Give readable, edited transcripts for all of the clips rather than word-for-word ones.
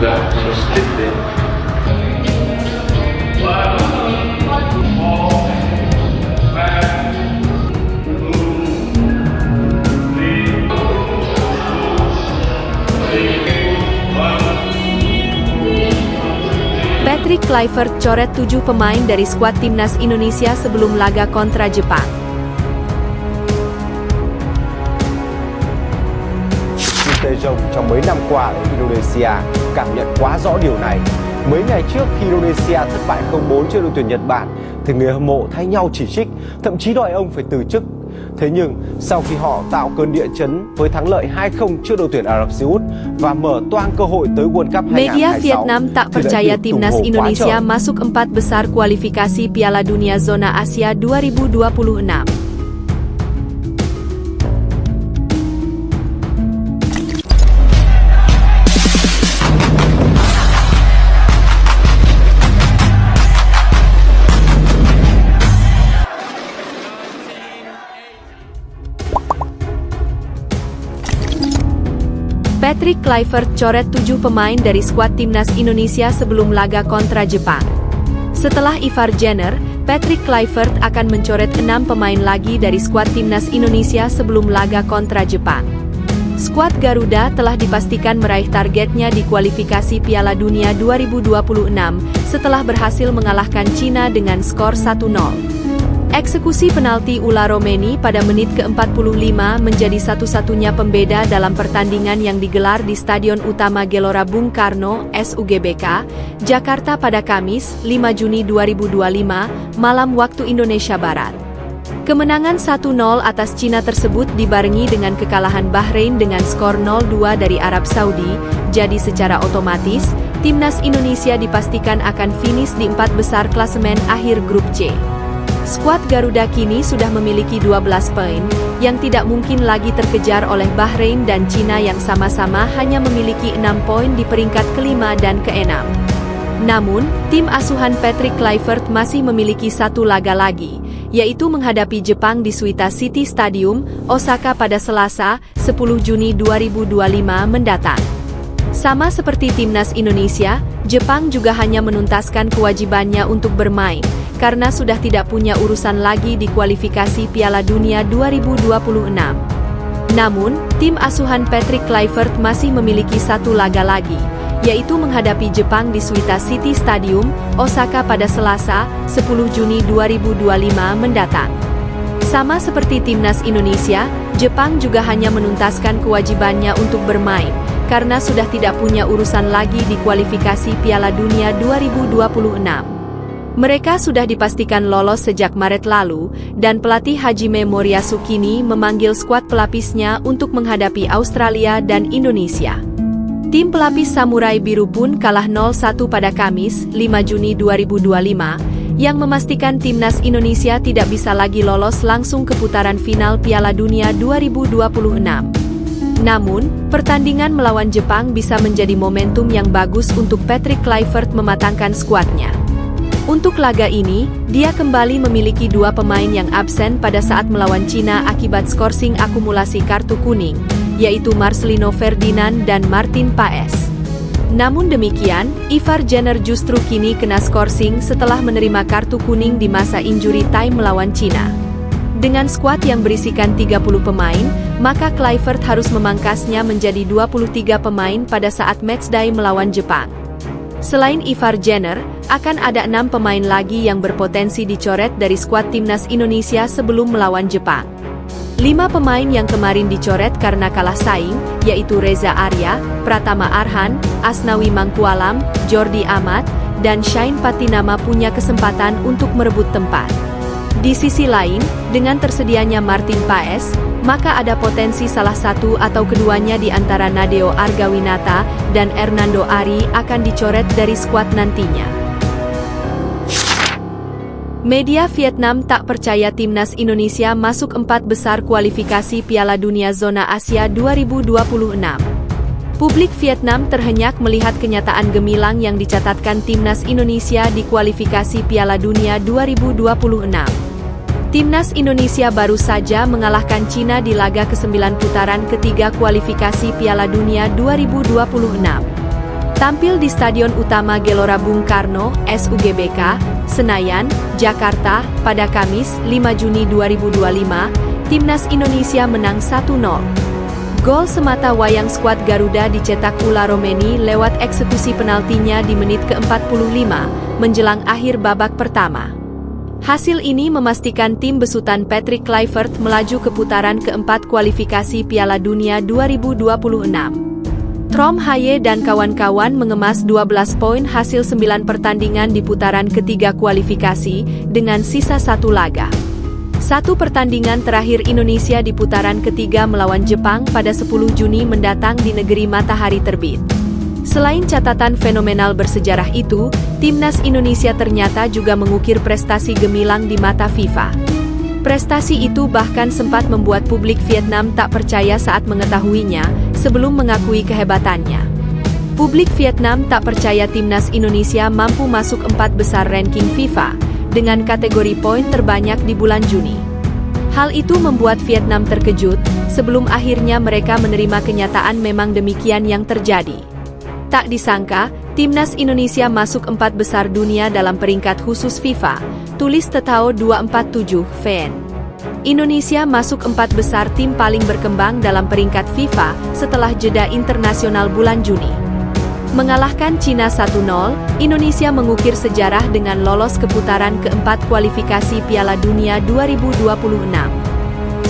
Enggak, harus split deh. Patrick Kluivert coret 7 pemain dari skuad timnas Indonesia sebelum laga kontra Jepang. Tae Jong trong mấy năm qua ở Indonesia cảm nhận quá rõ điều này. Mấy ngày trước khi Indonesia thất bại 0-4 trước đội tuyển Nhật Bản thì người hâm mộ thay nhau chỉ trích, thậm chí đòi ông phải từ chức. Thế nhưng sau khi họ tạo cơn địa chấn với thắng lợi 2-0 trước đội tuyển Ả Rập Xê Út và mở toang cơ hội tới World Cup 2026, Media Vietnam tak percaya timnas Indonesia masuk 4 besar kualifikasi Piala Dunia Zona Asia 2026. Patrick Kluivert coret 7 pemain dari skuad timnas Indonesia sebelum laga kontra Jepang. Setelah Ivar Jenner, Patrick Kluivert akan mencoret 6 pemain lagi dari skuad timnas Indonesia sebelum laga kontra Jepang. Skuad Garuda telah dipastikan meraih targetnya di kualifikasi Piala Dunia 2026 setelah berhasil mengalahkan Cina dengan skor 1-0. Eksekusi penalti Ula Romeni pada menit ke-45 menjadi satu-satunya pembeda dalam pertandingan yang digelar di Stadion Utama Gelora Bung Karno, SUGBK, Jakarta pada Kamis, 5 Juni 2025, malam waktu Indonesia Barat. Kemenangan 1-0 atas Cina tersebut dibarengi dengan kekalahan Bahrain dengan skor 0-2 dari Arab Saudi, jadi secara otomatis, timnas Indonesia dipastikan akan finish di 4 besar klasemen akhir grup C. Skuad Garuda kini sudah memiliki 12 poin, yang tidak mungkin lagi terkejar oleh Bahrain dan Cina yang sama-sama hanya memiliki 6 poin di peringkat kelima dan keenam. Namun, tim asuhan Patrick Kluivert masih memiliki satu laga lagi, yaitu menghadapi Jepang di Suita City Stadium, Osaka pada Selasa, 10 Juni 2025 mendatang. Sama seperti timnas Indonesia, Jepang juga hanya menuntaskan kewajibannya untuk bermain, karena sudah tidak punya urusan lagi di kualifikasi Piala Dunia 2026. Namun, tim asuhan Patrick Kluivert masih memiliki satu laga lagi, yaitu menghadapi Jepang di Suita City Stadium, Osaka pada Selasa, 10 Juni 2025 mendatang. Sama seperti timnas Indonesia, Jepang juga hanya menuntaskan kewajibannya untuk bermain, karena sudah tidak punya urusan lagi di kualifikasi Piala Dunia 2026. Mereka sudah dipastikan lolos sejak Maret lalu, dan pelatih Hajime Moriyasu kini memanggil skuad pelapisnya untuk menghadapi Australia dan Indonesia. Tim pelapis Samurai Biru pun kalah 0-1 pada Kamis, 5 Juni 2025, yang memastikan timnas Indonesia tidak bisa lagi lolos langsung ke putaran final Piala Dunia 2026. Namun, pertandingan melawan Jepang bisa menjadi momentum yang bagus untuk Patrick Kluivert mematangkan skuadnya. Untuk laga ini, dia kembali memiliki 2 pemain yang absen pada saat melawan Cina akibat skorsing akumulasi kartu kuning, yaitu Marcelino Ferdinand dan Martin Paes. Namun demikian, Ivar Jenner justru kini kena skorsing setelah menerima kartu kuning di masa injury time melawan Cina. Dengan skuad yang berisikan 30 pemain, maka Kluivert harus memangkasnya menjadi 23 pemain pada saat matchday melawan Jepang. Selain Ivar Jenner, akan ada 6 pemain lagi yang berpotensi dicoret dari skuad timnas Indonesia sebelum melawan Jepang. 5 pemain yang kemarin dicoret karena kalah saing, yaitu Reza Arya, Pratama Arhan, Asnawi Mangkualam, Jordi Amat, dan Shane Patinama punya kesempatan untuk merebut tempat. Di sisi lain, dengan tersedianya Martin Paes, maka ada potensi salah satu atau keduanya di antara Nadeo Argawinata dan Hernando Ari akan dicoret dari skuad nantinya. Media Vietnam tak percaya timnas Indonesia masuk 4 besar kualifikasi Piala Dunia Zona Asia 2026. Publik Vietnam terhenyak melihat kenyataan gemilang yang dicatatkan timnas Indonesia di kualifikasi Piala Dunia 2026. Timnas Indonesia baru saja mengalahkan Cina di laga ke-9 putaran ketiga kualifikasi Piala Dunia 2026. Tampil di Stadion Utama Gelora Bung Karno, SUGBK, Senayan, Jakarta, pada Kamis, 5 Juni 2025, Timnas Indonesia menang 1-0. Gol semata wayang skuad Garuda dicetak Ula Romeni lewat eksekusi penaltinya di menit ke-45, menjelang akhir babak pertama. Hasil ini memastikan tim besutan Patrick Kluivert melaju ke putaran keempat kualifikasi Piala Dunia 2026. Trom Haye dan kawan-kawan mengemas 12 poin hasil 9 pertandingan di putaran ketiga kualifikasi, dengan sisa 1 laga. 1 pertandingan terakhir Indonesia di putaran ketiga melawan Jepang pada 10 Juni mendatang di negeri matahari terbit. Selain catatan fenomenal bersejarah itu, Timnas Indonesia ternyata juga mengukir prestasi gemilang di mata FIFA. Prestasi itu bahkan sempat membuat publik Vietnam tak percaya saat mengetahuinya, sebelum mengakui kehebatannya. Publik Vietnam tak percaya Timnas Indonesia mampu masuk 4 besar ranking FIFA, dengan kategori poin terbanyak di bulan Juni. Hal itu membuat Vietnam terkejut, sebelum akhirnya mereka menerima kenyataan memang demikian yang terjadi. Tak disangka, Timnas Indonesia masuk 4 besar dunia dalam peringkat khusus FIFA, tulis Tetao 247 VN. Indonesia masuk 4 besar tim paling berkembang dalam peringkat FIFA setelah jeda internasional bulan Juni. Mengalahkan Cina 1-0, Indonesia mengukir sejarah dengan lolos ke putaran keempat kualifikasi Piala Dunia 2026.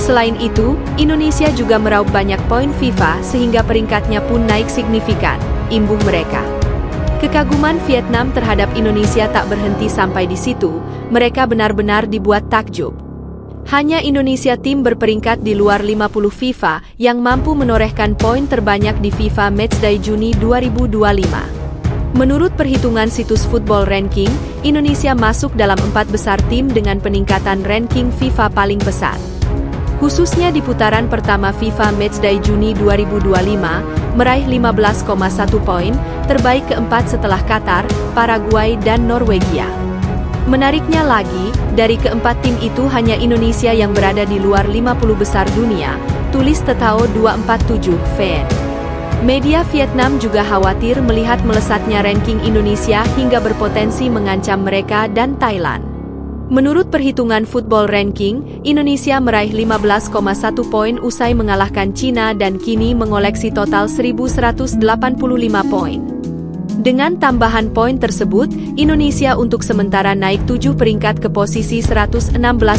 Selain itu, Indonesia juga meraup banyak poin FIFA sehingga peringkatnya pun naik signifikan, imbuh mereka. Kekaguman Vietnam terhadap Indonesia tak berhenti sampai di situ, mereka benar-benar dibuat takjub. Hanya Indonesia tim berperingkat di luar 50 FIFA yang mampu menorehkan poin terbanyak di FIFA Matchday Juni 2025. Menurut perhitungan situs Football Ranking, Indonesia masuk dalam 4 besar tim dengan peningkatan ranking FIFA paling pesat. Khususnya di putaran pertama FIFA Matchday Juni 2025, meraih 15,1 poin, terbaik keempat setelah Qatar, Paraguay dan Norwegia. Menariknya lagi, dari keempat tim itu hanya Indonesia yang berada di luar 50 besar dunia, tulis Tetao 247 VN. Media Vietnam juga khawatir melihat melesatnya ranking Indonesia hingga berpotensi mengancam mereka dan Thailand. Menurut perhitungan Football Ranking, Indonesia meraih 15,1 poin usai mengalahkan Cina dan kini mengoleksi total 1.185 poin. Dengan tambahan poin tersebut, Indonesia untuk sementara naik 7 peringkat ke posisi 116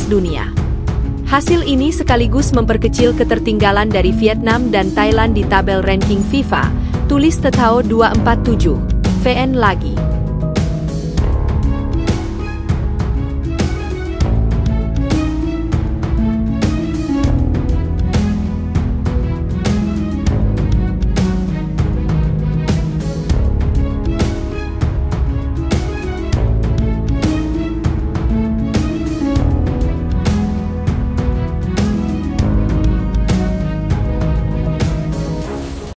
dunia. Hasil ini sekaligus memperkecil ketertinggalan dari Vietnam dan Thailand di tabel ranking FIFA, tulis Tetao 247 VN lagi.